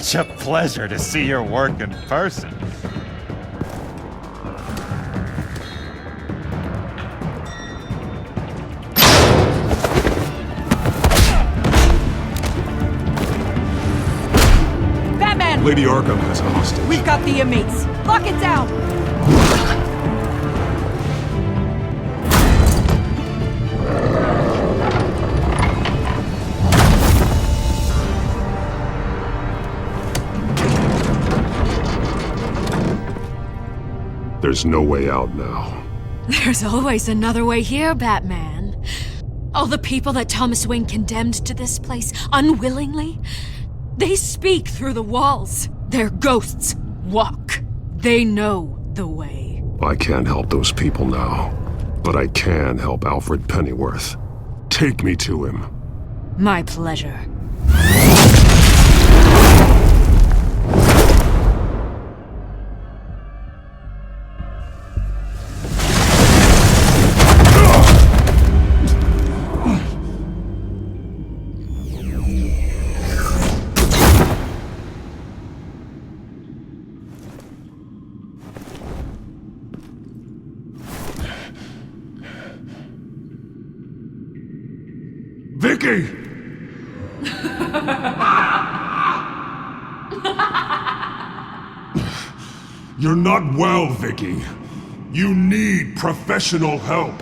such a pleasure to see your work in person. Batman! Lady Arkham has a hostage. We've got the inmates. Lock it down! There's no way out now. There's always another way here, Batman. All the people that Thomas Wayne condemned to this place unwillingly, they speak through the walls. Their ghosts walk. They know the way. I can't help those people now, but I can help Alfred Pennyworth. Take me to him. My pleasure. Vicky! You're not well, Vicky. You need professional help.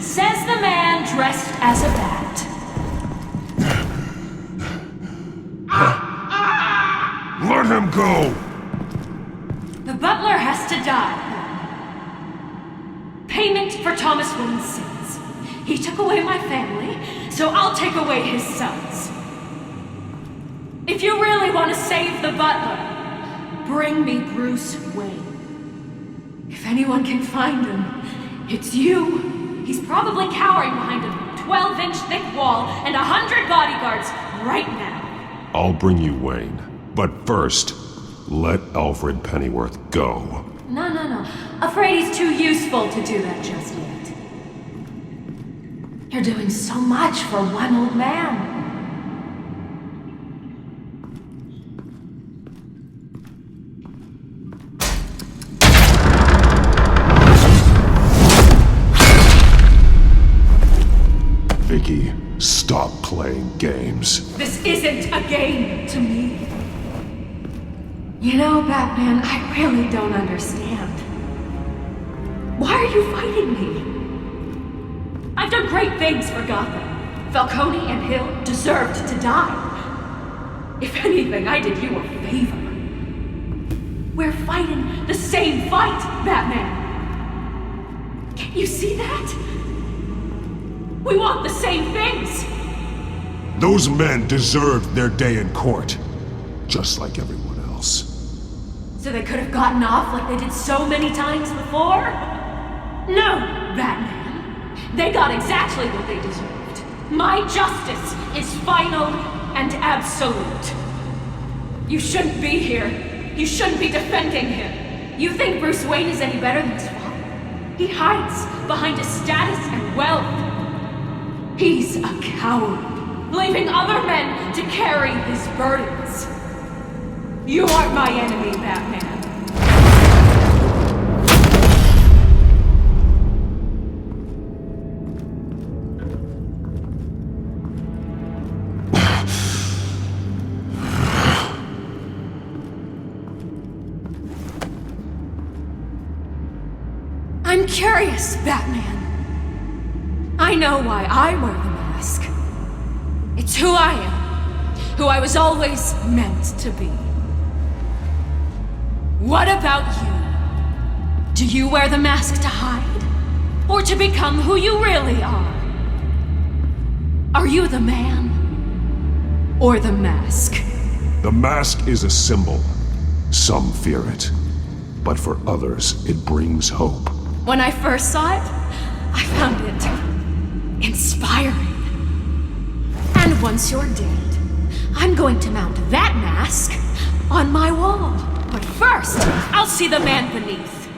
Says the man dressed as a bat. Let him go! The butler has to die. Payment for Thomas Wayne's sins. He took away my family, so I'll take away his sons. If you really want to save the butler, bring me Bruce Wayne. If anyone can find him, it's you. He's probably cowering behind a 12-inch thick wall and 100 bodyguards right now. I'll bring you Wayne, but first, let Alfred Pennyworth go. No. Afraid he's too useful to do that just yet. You're doing so much for one old man. Vicky, stop playing games. This isn't a game to me. You know, Batman, I really don't understand. Why are you fighting me? I've done great things for Gotham. Falcone and Hill deserved to die. If anything, I did you a favor. We're fighting the same fight, Batman. Can't you see that? We want the same things. Those men deserved their day in court, just like everyone else. So they could have gotten off like they did so many times before? No, Batman. They got exactly what they deserved. My justice is final and absolute. You shouldn't be here. You shouldn't be defending him. You think Bruce Wayne is any better than his father? He hides behind his status and wealth. He's a coward, leaving other men to carry his burdens. You aren't my enemy, Batman. I'm curious, Batman. I know why I wear the mask. It's who I am, who I was always meant to be. What about you? Do you wear the mask to hide? Or to become who you really are? Are you the man? Or the mask? The mask is a symbol. Some fear it. But for others, it brings hope. When I first saw it, I found it inspiring. And once you're dead, I'm going to mount that mask on my wall. But first, I'll see the man beneath.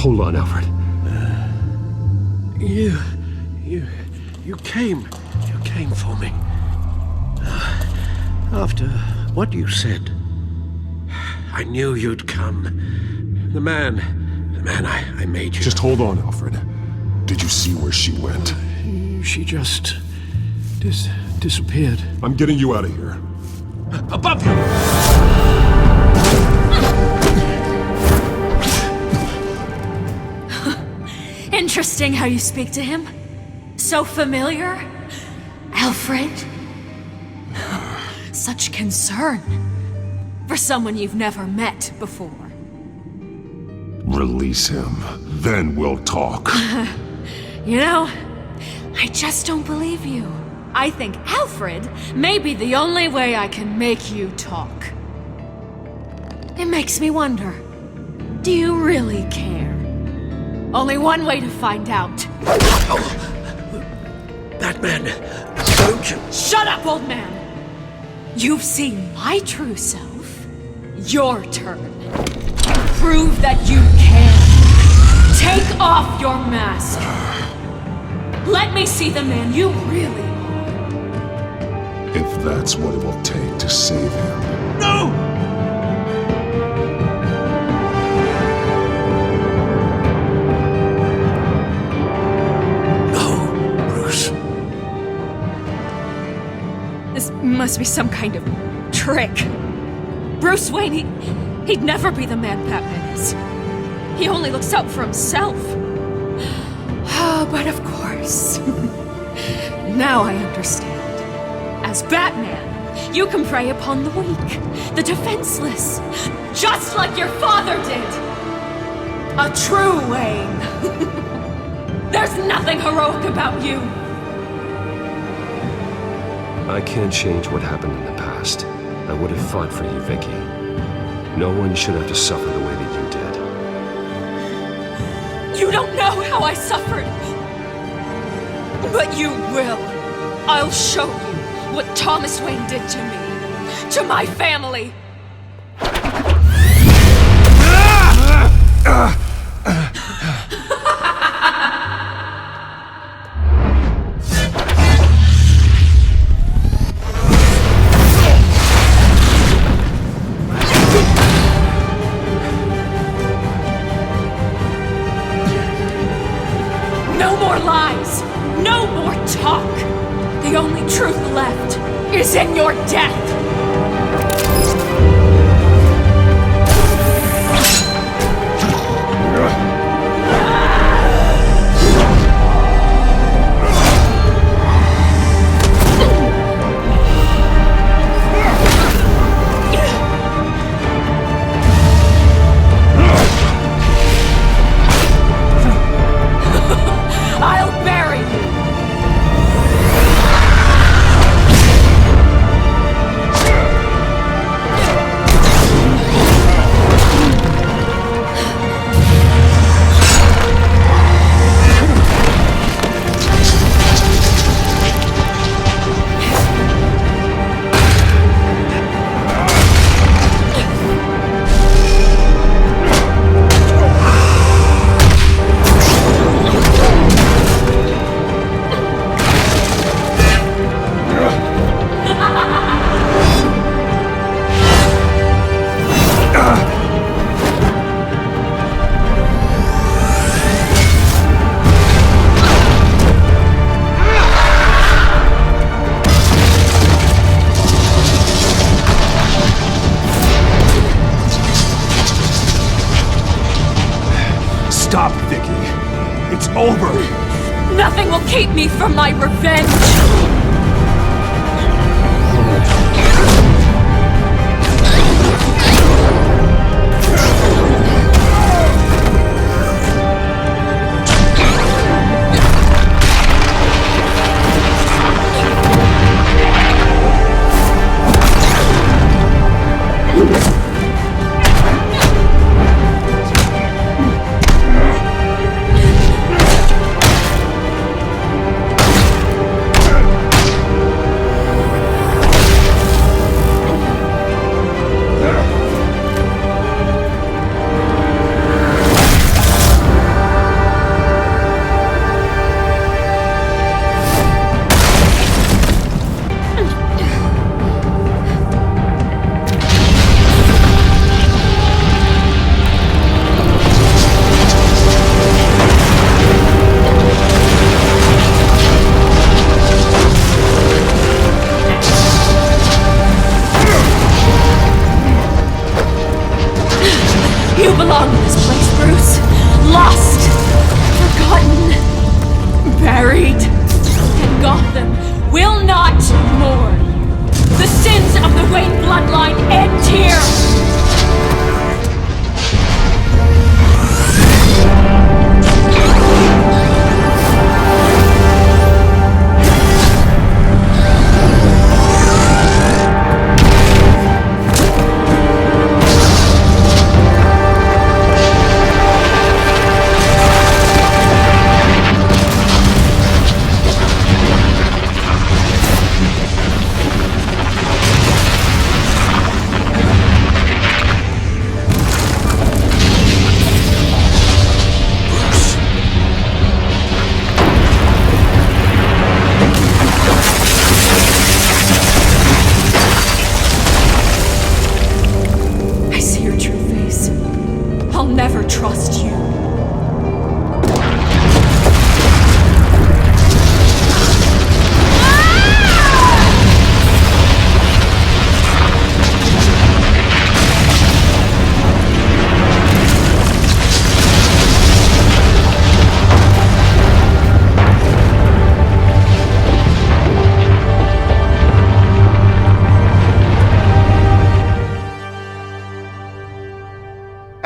Hold on, Alfred. You came for me. After what you said, I knew you'd come. The man I made you. Just hold on, Alfred. Did you see where she went? She just disappeared. I'm getting you out of here. Above you! Interesting how you speak to him. So familiar. Alfred. Such concern. For someone you've never met before. Release him. Then we'll talk. You know, I just don't believe you. I think Alfred may be the only way I can make you talk. It makes me wonder, do you really care? Only one way to find out. Batman, don't you... Shut up, old man! You've seen my true self. Your turn. Prove that you can. Take off your mask. Let me see the man you really are. If that's what it will take to save him. No! This must be some kind of trick. Bruce Wayne, he'd never be the man Batman is. He only looks out for himself. But of course. Now I understand. As Batman, you can prey upon the weak, the defenseless, just like your father did. A true Wayne. There's nothing heroic about you. I can't change what happened in the past. I would have fought for you, Vicky. No one should have to suffer the way that you did. You don't know how I suffered. But you will. I'll show you what Thomas Wayne did to me. To my family. No more lies! No more talk! The only truth left is in your death! I'll bury you! Stop, Vicky. It's over. Nothing will keep me from my revenge!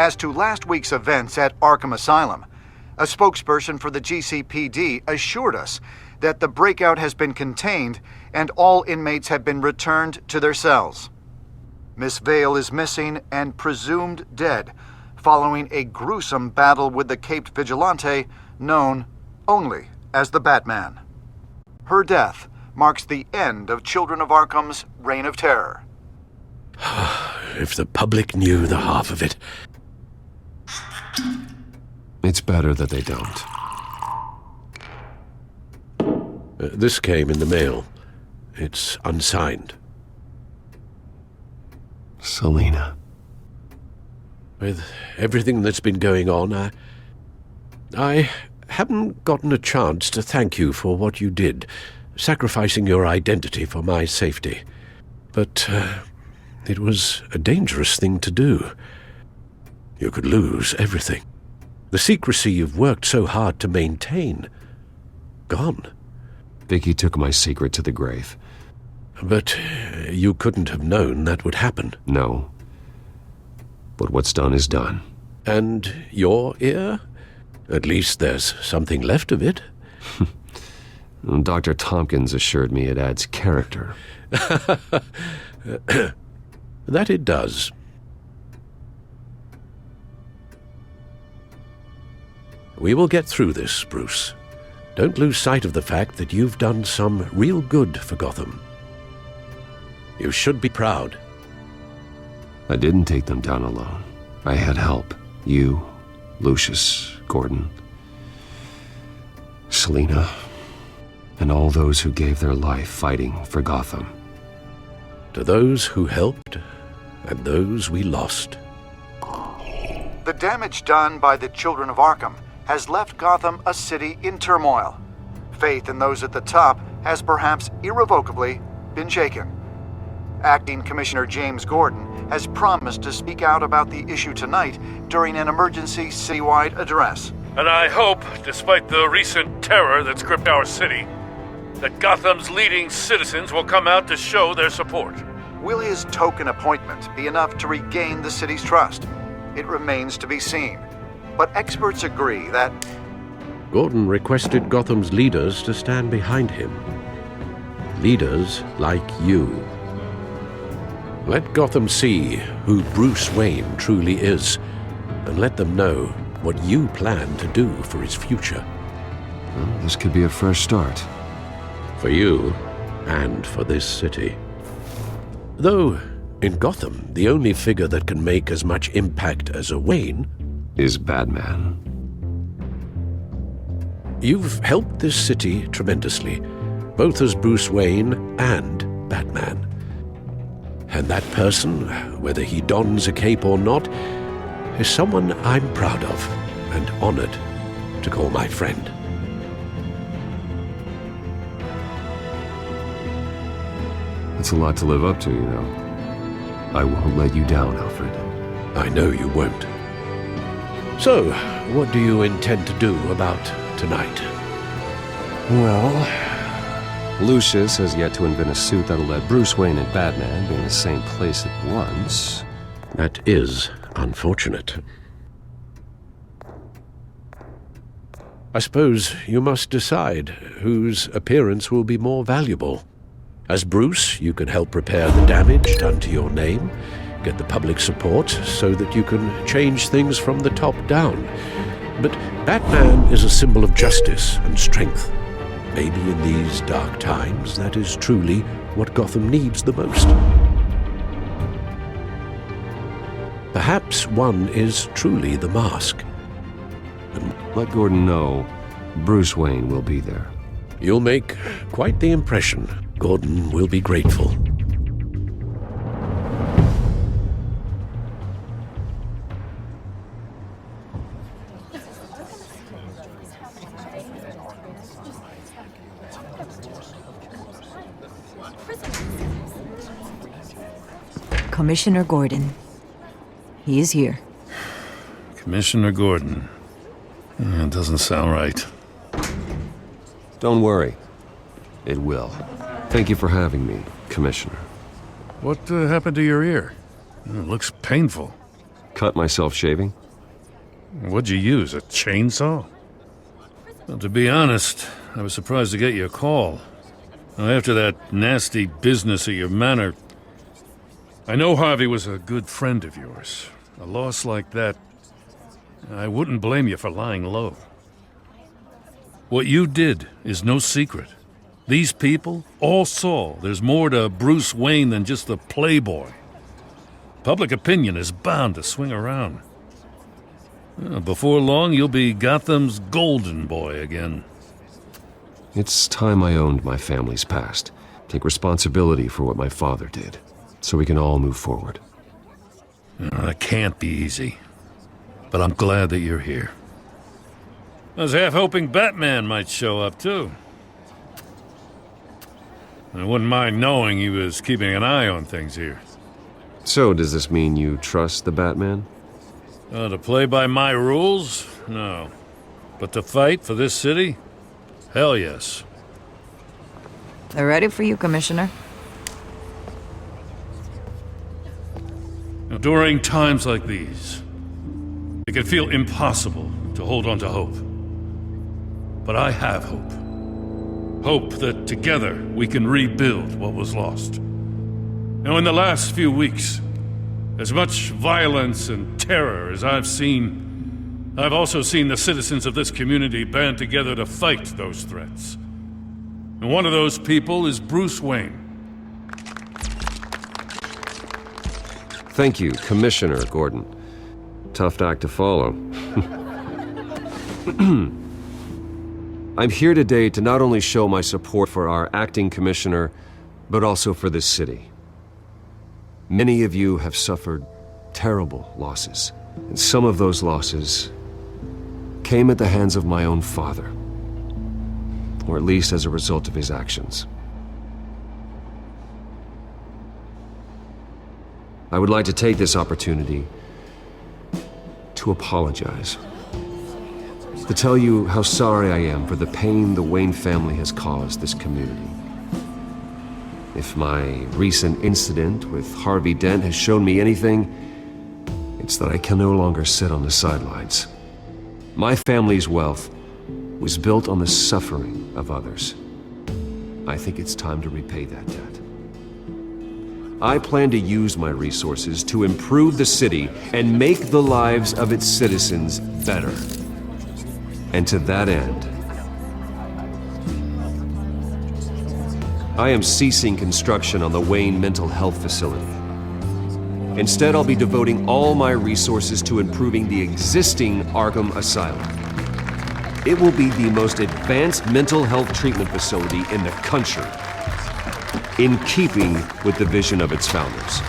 As to last week's events at Arkham Asylum, a spokesperson for the GCPD assured us that the breakout has been contained and all inmates have been returned to their cells. Miss Vale is missing and presumed dead following a gruesome battle with the caped vigilante known only as the Batman. Her death marks the end of Children of Arkham's reign of terror. If the public knew the half of it. It's better that they don't. This came in the mail. It's unsigned. Selina. With everything that's been going on, I haven't gotten a chance to thank you for what you did, sacrificing your identity for my safety. But it was a dangerous thing to do. You could lose everything. The secrecy you've worked so hard to maintain. Gone. Vicky took my secret to the grave. But you couldn't have known that would happen. No. But what's done is done. And your ear? At least there's something left of it. Dr. Tompkins assured me it adds character. That it does. We will get through this, Bruce. Don't lose sight of the fact that you've done some real good for Gotham. You should be proud. I didn't take them down alone. I had help. You, Lucius, Gordon, Selina, and all those who gave their life fighting for Gotham. To those who helped, and those we lost. The damage done by the Children of Arkham has left Gotham a city in turmoil. Faith in those at the top has perhaps irrevocably been shaken. Acting Commissioner James Gordon has promised to speak out about the issue tonight during an emergency citywide address. And I hope, despite the recent terror that's gripped our city, that Gotham's leading citizens will come out to show their support. Will his token appointment be enough to regain the city's trust? It remains to be seen. But experts agree that Gordon requested Gotham's leaders to stand behind him. Leaders like you. Let Gotham see who Bruce Wayne truly is, and let them know what you plan to do for his future. Well, this could be a fresh start. For you, and for this city. Though, in Gotham, the only figure that can make as much impact as a Wayne is Batman. You've helped this city tremendously, both as Bruce Wayne and Batman. And that person, whether he dons a cape or not, is someone I'm proud of and honored to call my friend. That's a lot to live up to, you know. I won't let you down, Alfred. I know you won't. So, what do you intend to do about tonight? Well, Lucius has yet to invent a suit that'll let Bruce Wayne and Batman be in the same place at once. That is unfortunate. I suppose you must decide whose appearance will be more valuable. As Bruce, you can help repair the damage done to your name, get the public support so that you can change things from the top down. But Batman is a symbol of justice and strength. Maybe in these dark times, that is truly what Gotham needs the most. Perhaps one is truly the mask. And let Gordon know Bruce Wayne will be there. You'll make quite the impression. Gordon will be grateful. Commissioner Gordon. He is here. Commissioner Gordon. It doesn't sound right. Don't worry. It will. Thank you for having me, Commissioner. What happened to your ear? It looks painful. cut myself shaving. What'd you use, a chainsaw? Well, to be honest, I was surprised to get your call. Now, after that nasty business at your manor, I know Harvey was a good friend of yours. A loss like that, I wouldn't blame you for lying low. What you did is no secret. These people all saw there's more to Bruce Wayne than just the playboy. Public opinion is bound to swing around. Before long, you'll be Gotham's golden boy again. It's time I owned my family's past. Take responsibility for what my father did, so we can all move forward. That can't be easy, but I'm glad that you're here. I was half hoping Batman might show up, too. I wouldn't mind knowing he was keeping an eye on things here. So, does this mean you trust the Batman? To play by my rules? No. But to fight for this city? Hell yes. They're ready for you, Commissioner. Now, during times like these, it can feel impossible to hold on to hope. But I have hope. Hope that together we can rebuild what was lost. Now, in the last few weeks, as much violence and terror as I've seen, I've also seen the citizens of this community band together to fight those threats. And one of those people is Bruce Wayne. Thank you, Commissioner Gordon. Tough act to follow. I'm here today to not only show my support for our acting commissioner, but also for this city. Many of you have suffered terrible losses, and some of those losses came at the hands of my own father, or at least as a result of his actions. I would like to take this opportunity to apologize, to tell you how sorry I am for the pain the Wayne family has caused this community. If my recent incident with Harvey Dent has shown me anything, it's that I can no longer sit on the sidelines. My family's wealth was built on the suffering of others. I think it's time to repay that debt. I plan to use my resources to improve the city and make the lives of its citizens better. And to that end, I am ceasing construction on the Wayne Mental Health Facility. Instead, I'll be devoting all my resources to improving the existing Arkham Asylum. It will be the most advanced mental health treatment facility in the country, in keeping with the vision of its founders.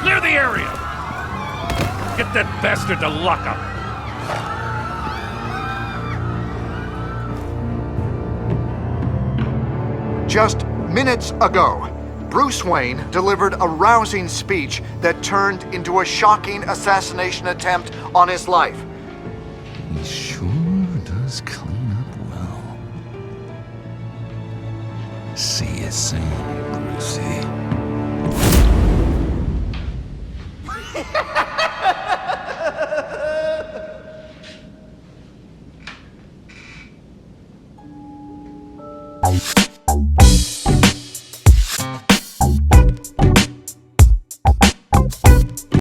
Clear the area! Get that bastard to lock up! Just minutes ago, Bruce Wayne delivered a rousing speech that turned into a shocking assassination attempt on his life. He sure does clean up well. See you soon, Brucey.